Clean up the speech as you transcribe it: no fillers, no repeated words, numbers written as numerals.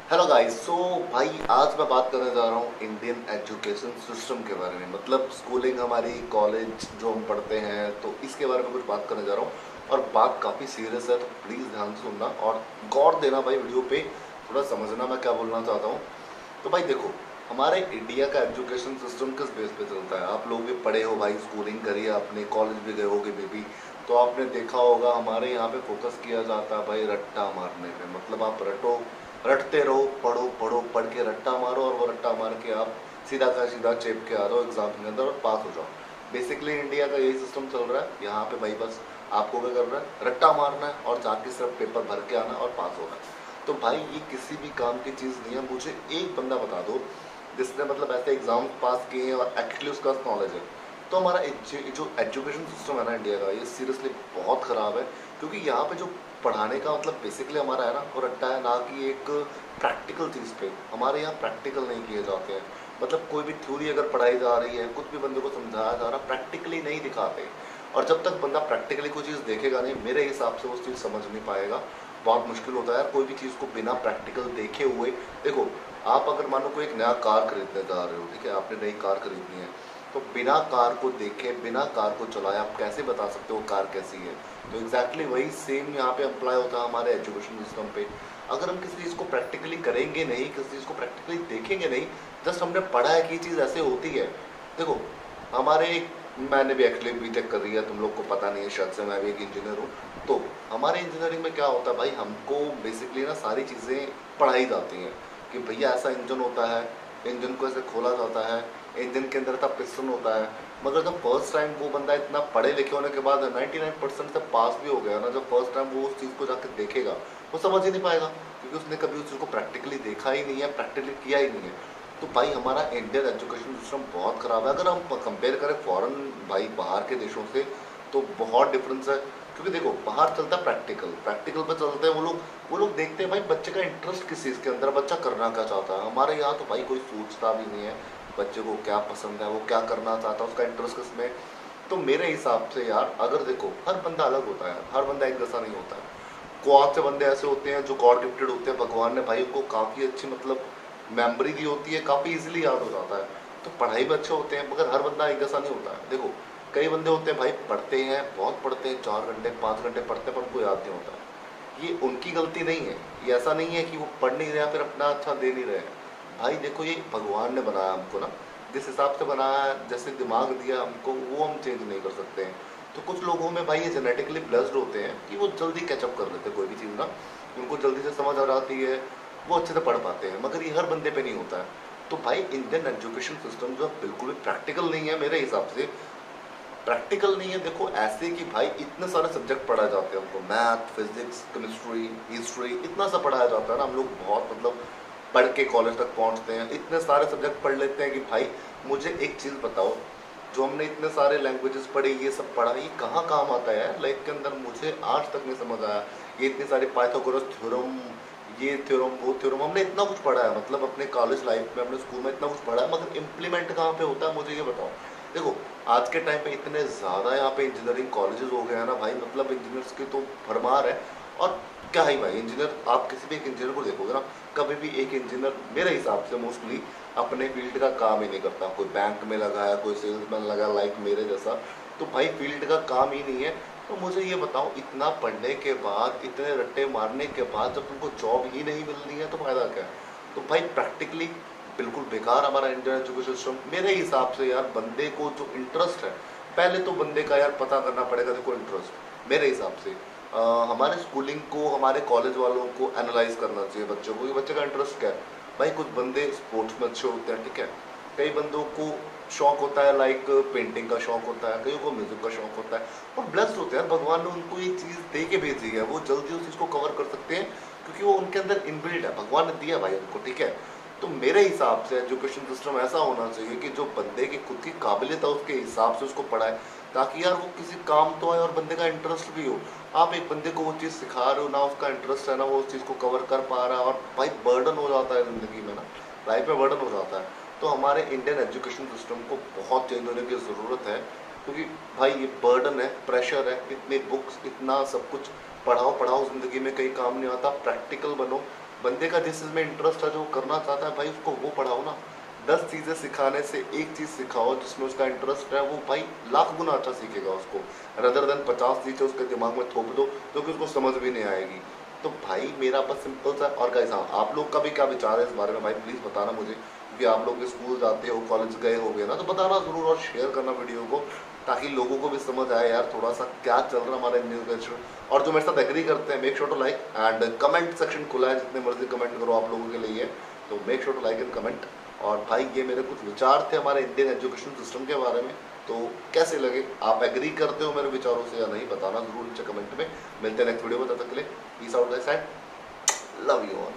Hello guys. भाई आज मैं बात करने जा रहा हूँ इंडियन एजुकेशन सिस्टम के बारे में। मतलब स्कूलिंग, हमारी कॉलेज जो हम पढ़ते हैं, तो इसके बारे में कुछ बात करने जा रहा हूँ। और बात काफ़ी सीरियस है, तो प्लीज़ ध्यान से सुनना और गौर देना भाई वीडियो पे, थोड़ा समझना मैं क्या बोलना चाहता हूँ। तो भाई देखो, हमारे इंडिया का एजुकेशन सिस्टम किस बेस पे चलता है। आप लोग भी पढ़े हो भाई, स्कूलिंग करी है, अपने कॉलेज भी गए होगे मे बी, तो आपने देखा होगा हमारे यहाँ पे फोकस किया जाता है भाई रट्टा मारने पे। मतलब आप रटो, रटते रहो, पढ़ो पढ़ो, पढ़ के रट्टा मारो और वो रट्टा मार के आप सीधा का सीधा चेप के आ जाओ एग्जाम के अंदर और पास हो जाओ। बेसिकली इंडिया का यही सिस्टम चल रहा है यहाँ पे भाई। बस आपको क्या करना है, रट्टा मारना है और जाके सिर्फ पेपर भर के आना और पास होना है। तो भाई ये किसी भी काम की चीज़ नहीं है। मुझे एक बंदा बता दो जिसने मतलब ऐसे एग्जाम पास किए हैं और एक्चुअली उसका नॉलेज है। तो हमारा जो एजुकेशन सिस्टम है ना इंडिया का, ये सीरियसली बहुत ख़राब है। क्योंकि यहाँ पे जो पढ़ाने का मतलब बेसिकली हमारा है ना, वो रट्टा है ना कि एक प्रैक्टिकल चीज़ पे। हमारे यहाँ प्रैक्टिकल नहीं किए जाते हैं। मतलब कोई भी थ्योरी अगर पढ़ाई जा रही है, कुछ भी बंदे को समझाया जा रहा, प्रैक्टिकली नहीं दिखाते। और जब तक बंदा प्रैक्टिकली कोई चीज़ देखेगा नहीं, मेरे हिसाब से उस चीज़ समझ नहीं पाएगा। बहुत मुश्किल होता है यार कोई भी चीज़ को बिना प्रैक्टिकल देखे हुए। देखो, आप अगर मानो कोई एक नया कार खरीदने जा रहे हो, ठीक है, आपने नई कार खरीदनी है, तो बिना कार को देखे, बिना कार को चलाए आप कैसे बता सकते हो कार कैसी है। तो एग्जैक्टली वही सेम यहाँ पे अप्लाई होता है हमारे एजुकेशन सिस्टम पे। अगर हम किसी चीज़ को प्रैक्टिकली करेंगे नहीं, किसी चीज़ को प्रैक्टिकली देखेंगे नहीं, जस्ट हमने पढ़ा है कि चीज़ ऐसे होती है। देखो, हमारे मैंने भी एक्चुअली बीटेक कर रही है, तुम लोग को पता नहीं है शायद से, मैं भी एक इंजीनियर हूँ। तो हमारे इंजीनियरिंग में क्या होता है भाई, हमको बेसिकली ना सारी चीज़ें पढ़ाई जाती हैं कि भैया ऐसा इंजन होता है, इंजन को ऐसे खोला जाता है, इंजन के अंदर था पिस्टन होता है। मगर जब फर्स्ट टाइम वो बंदा इतना पढ़े लिखे होने के बाद 99% से पास भी हो गया ना, जब फर्स्ट टाइम वो उस चीज़ को जाकर देखेगा, वो समझ ही नहीं पाएगा क्योंकि उसने कभी उस चीज़ को प्रैक्टिकली देखा ही नहीं है, प्रैक्टिकली किया ही नहीं है। तो भाई हमारा इंडियन एजुकेशन सिस्टम बहुत ख़राब है। अगर हम कंपेयर करें फॉरेन, भाई बाहर के देशों से, तो बहुत डिफरेंस है। क्योंकि देखो, बाहर चलता है प्रैक्टिकल, प्रैक्टिकल पर चलते हैं वो लोग देखते हैं भाई बच्चे का इंटरेस्ट किस चीज़ के अंदर, बच्चा करना क्या चाहता है। हमारे यहाँ तो भाई कोई सोचता भी नहीं है बच्चे को क्या पसंद है, वो क्या करना चाहता है, उसका इंटरेस्ट किस में। तो मेरे हिसाब से यार, अगर देखो, हर बंदा अलग होता है, हर बंदा एक जैसा नहीं होता है। बहुत से बंदे ऐसे होते हैं जो गॉड गिफ्टेड होते हैं, भगवान ने भाई उनको काफ़ी अच्छी मतलब मेमोरी दी होती है, काफ़ी इजीली याद हो जाता है। तो पढ़ाई भी अच्छे होते हैं, मगर हर बंदा एक जैसा नहीं होता है। देखो, कई बंदे होते हैं भाई पढ़ते हैं, बहुत पढ़ते हैं, 4 घंटे 5 घंटे पढ़ते हैं, पर उनको याद नहीं होता है। ये उनकी गलती नहीं है। ये ऐसा नहीं है कि वो पढ़ नहीं रहे हैं फिर अपना अच्छा दे नहीं रहे हैं। भाई देखो, ये भगवान ने बनाया हमको ना, जिस हिसाब से बनाया है, जैसे दिमाग दिया हमको, वो हम चेंज नहीं कर सकते हैं। तो कुछ लोगों में भाई ये जेनेटिकली ब्लेस्ड होते हैं कि वो जल्दी कैचअप कर लेते हैं कोई भी चीज़ ना, उनको जल्दी से समझ आ जाती है, वो अच्छे से पढ़ पाते हैं। मगर ये हर बंदे पे नहीं होता है। तो भाई इंडियन एजुकेशन सिस्टम जो है बिल्कुल भी प्रैक्टिकल नहीं है मेरे हिसाब से। प्रैक्टिकल नहीं है, देखो ऐसे कि भाई इतने सारे सब्जेक्ट पढ़ाए जाते हैं हमको, मैथ, फिजिक्स, केमिस्ट्री, हिस्ट्री, इतना सा पढ़ाया जाता है ना। हम लोग बहुत मतलब पढ़ के कॉलेज तक पहुंचते हैं, इतने सारे सब्जेक्ट पढ़ लेते हैं कि भाई मुझे एक चीज़ बताओ, जो हमने इतने सारे लैंग्वेजेस पढ़े, ये सब पढ़ा, ये कहाँ काम आता है यार लाइफ के अंदर, मुझे आज तक नहीं समझ आया। ये इतनी सारी पाइथागोरस थ्योरम, ये थ्योरम, वो थ्योरम, हमने इतना कुछ पढ़ा है, मतलब अपने कॉलेज लाइफ में, अपने स्कूल में इतना कुछ पढ़ा है, मगर इम्प्लीमेंट कहाँ पे होता है मुझे ये बताओ। देखो, आज के टाइम पे इतने ज़्यादा यहाँ पे इंजीनियरिंग कॉलेजेस हो गए हैं ना भाई, मतलब इंजीनियर्स की तो भरमार है। और क्या ही भाई, इंजीनियर, आप किसी भी एक इंजीनियर को देखोगे ना, कभी भी एक इंजीनियर मेरे हिसाब से मोस्टली अपने फील्ड का काम ही नहीं करता। कोई बैंक में लगा है, कोई सेल्समैन लगा, लाइक मेरे जैसा, तो भाई फील्ड का काम ही नहीं है। तो मुझे ये बताओ, इतना पढ़ने के बाद, इतने रट्टे मारने के बाद, जब तुमको जॉब ही नहीं मिल रही है तो फायदा क्या है। तो भाई प्रैक्टिकली बिल्कुल बेकार हमारा इंडियन एजुकेशन सिस्टम मेरे हिसाब से यार। बंदे को जो इंटरेस्ट है, पहले तो बंदे का यार पता करना पड़ेगा। देखो, इंटरेस्ट मेरे हिसाब से हमारे स्कूलिंग को, हमारे कॉलेज वालों को एनालाइज करना चाहिए बच्चों को, कि बच्चे का इंटरेस्ट क्या है। भाई कुछ बंदे स्पोर्ट्स में अच्छे होते हैं, ठीक है, कई बंदों को शौक होता है, लाइक पेंटिंग का शौक होता है, कईयों को म्यूजिक का शौक होता है, और ब्लेस्ड होते हैं, भगवान ने उनको ये चीज़ दे के भेजी है, वो जल्दी उस चीज़ को कवर कर सकते हैं क्योंकि वो उनके अंदर इनबिल्ट है, भगवान ने दिया भाई उनको, ठीक है। तो मेरे हिसाब से एजुकेशन सिस्टम ऐसा होना चाहिए कि जो बंदे की खुद की काबिलियत है उसके हिसाब से उसको पढ़ाए, ताकि यार वो किसी काम तो आए और बंदे का इंटरेस्ट भी हो। आप एक बंदे को वो चीज़ सिखा रहे हो ना, उसका इंटरेस्ट है ना, वो उस चीज़ को कवर कर पा रहा है, और भाई बर्डन हो जाता है ज़िंदगी में ना, लाइफ में बर्डन हो जाता है। तो हमारे इंडियन एजुकेशन सिस्टम को बहुत चेंज होने की ज़रूरत है, क्योंकि भाई ये बर्डन है, प्रेशर है, इतनी बुक्स, इतना सब कुछ, पढ़ाओ पढ़ाओ, ज़िंदगी में कहीं काम नहीं आता। प्रैक्टिकल बनो, बंदे का जिस चीज़ में इंटरेस्ट है, जो करना चाहता है भाई, उसको वो पढ़ाओ ना। 10 चीज़ें सिखाने से एक चीज़ सिखाओ जिसमें उसका इंटरेस्ट है, वो भाई लाख गुना अच्छा सीखेगा उसको, रदर देन 50 चीज़ें उसके दिमाग में थोप दो जो कि उसको समझ भी नहीं आएगी। तो भाई मेरा बस सिंपल सा, और गाइस हाँ, आप लोग का भी क्या विचार है इस बारे में भाई, प्लीज़ बताना मुझे, क्योंकि आप लोग स्कूल जाते हो, कॉलेज गए हो गए ना, तो बताना ज़रूर और शेयर करना वीडियो को, ताकि लोगों को भी समझ आए यार थोड़ा सा क्या चल रहा है हमारे इंडियन कल्चर। और जो मेरे साथ एग्री करते हैं, make sure to like and comment section खुला है, जितने मर्जी कमेंट करो, आप लोगों के लिए है, तो make sure to like and comment. और भाई ये मेरे कुछ विचार थे हमारे इंडियन एजुकेशन सिस्टम के बारे में, तो कैसे लगे, आप एग्री करते हो मेरे विचारों से या नहीं, बताना जरूर नीचे कमेंट में। मिलते हैं नेक्स्ट वीडियो में, तब तक के लिए peace out guys, love you all.